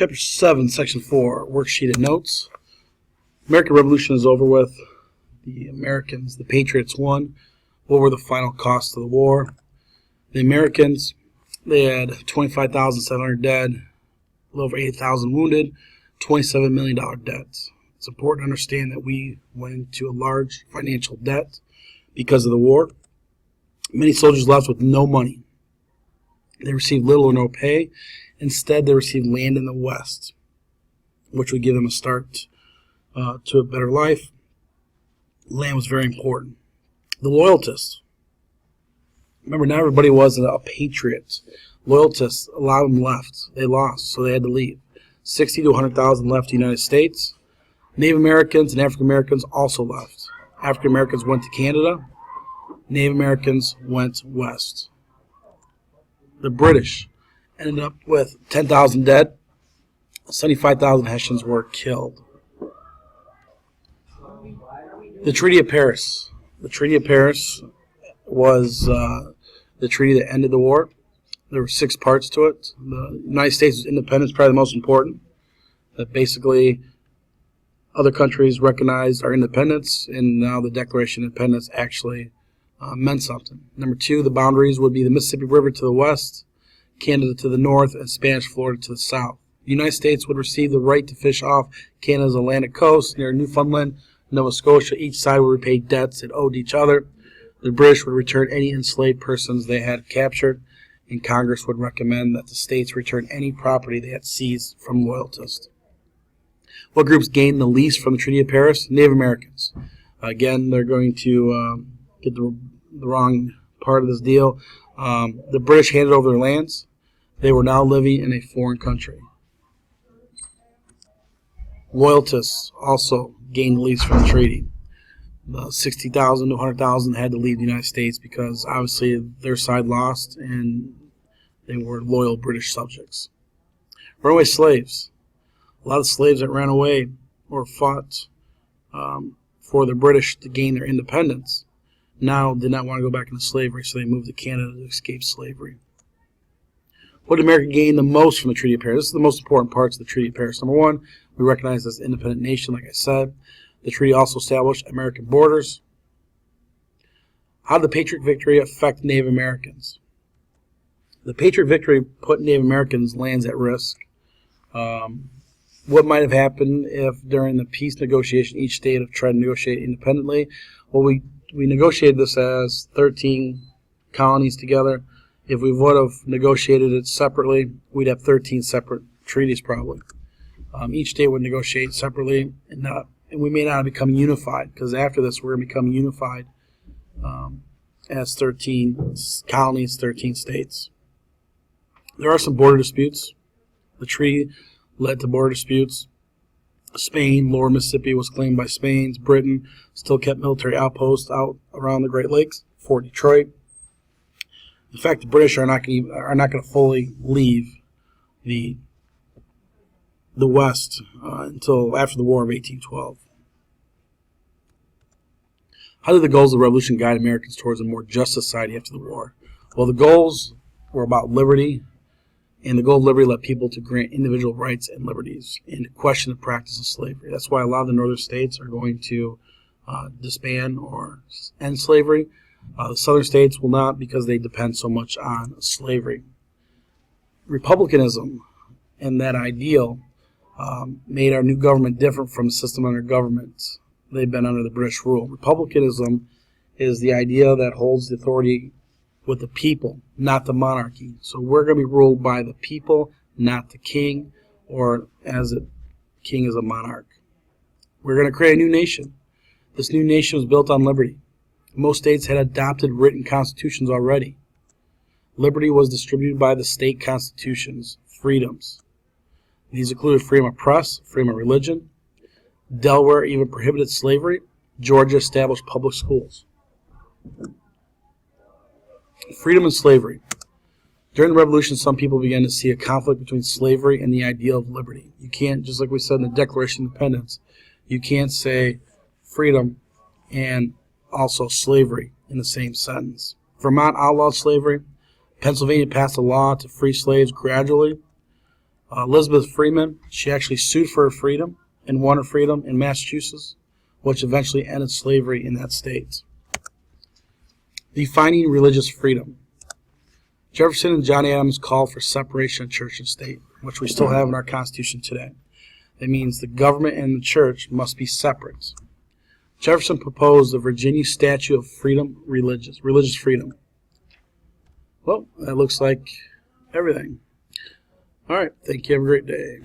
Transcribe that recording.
Chapter 7, Section 4, Worksheet and Notes. American Revolution is over with. The Americans, the Patriots, won. What were the final costs of the war? The Americans, they had 25,700 dead, a little over 8,000 wounded, $27 million debts. It's important to understand that we went into a large financial debt because of the war. Many soldiers left with no money. They received little or no pay. Instead, they received land in the West, which would give them a start to a better life. Land was very important. The Loyalists. Remember, not everybody was a patriot. Loyalists, a lot of them left. They lost, so they had to leave. 60 to 100,000 left the United States. Native Americans and African Americans also left. African Americans went to Canada. Native Americans went west. The British ended up with 10,000 dead. 75,000 Hessians were killed. The Treaty of Paris. The Treaty of Paris was the treaty that ended the war. There were 6 parts to it. The United States' independence is probably the most important. That basically other countries recognized our independence, and now the Declaration of Independence actually meant something. Number 2, the boundaries would be the Mississippi River to the west, Canada to the north, and Spanish Florida to the south. The United States would receive the right to fish off Canada's Atlantic coast near Newfoundland, Nova Scotia. Each side would repay debts it owed each other. The British would return any enslaved persons they had captured, and Congress would recommend that the states return any property they had seized from loyalists. What groups gained the least from the Treaty of Paris? Native Americans. Again, they're going to get the wrong part of this deal. The British handed over their lands. They were now living in a foreign country. Loyalists also gained the least from the treaty. The 60,000 to 100,000 had to leave the United States because obviously their side lost and they were loyal British subjects. Runaway slaves. A lot of slaves that ran away or fought for the British to gain their independence now did not want to go back into slavery, so they moved to Canada to escape slavery. What did America gain the most from the Treaty of Paris? This is the most important parts of the Treaty of Paris. Number 1, we recognize as an independent nation, like I said. The treaty also established American borders. How did the Patriot Victory affect Native Americans? The Patriot Victory put Native Americans' lands at risk. What might have happened if during the peace negotiation each state have tried to negotiate independently? Well, we negotiated this as 13 colonies together. If we would have negotiated it separately, we'd have 13 separate treaties probably. Each state would negotiate separately, and we may not become unified, because after this we're going to become unified as 13 colonies, 13 states. There are some border disputes. The treaty led to border disputes. Spain, Lower Mississippi was claimed by Spain. Britain still kept military outposts out around the Great Lakes, Fort Detroit. In fact, the British are not going to fully leave the West until after the War of 1812. How did the goals of the Revolution guide Americans towards a more just society after the war? Well, the goals were about liberty, and the goal of liberty led people to grant individual rights and liberties and to question the practice of slavery. That's why a lot of the northern states are going to disband or end slavery. The southern states will not, because they depend so much on slavery. Republicanism and that ideal made our new government different from the system under government they've been under the British rule. Republicanism is the idea that holds the authority with the people, not the monarchy. So we're going to be ruled by the people, not the king, or as a king is a monarch. We're going to create a new nation. This new nation was built on liberty. Most states had adopted written constitutions already. Liberty was distributed by the state constitutions, freedoms. These included freedom of press, freedom of religion. Delaware even prohibited slavery. Georgia established public schools. Freedom and slavery. During the Revolution, some people began to see a conflict between slavery and the ideal of liberty. You can't, just like we said in the Declaration of Independence, you can't say freedom and also slavery in the same sentence. Vermont outlawed slavery. Pennsylvania passed a law to free slaves gradually. Elizabeth Freeman, she actually sued for her freedom and won her freedom in Massachusetts, which eventually ended slavery in that state. Defining religious freedom. Jefferson and John Adams called for separation of church and state, which we still have in our Constitution today. That means the government and the church must be separate. Jefferson proposed the Virginia Statute of Freedom, religious freedom. Well, that looks like everything. All right, thank you. Have a great day.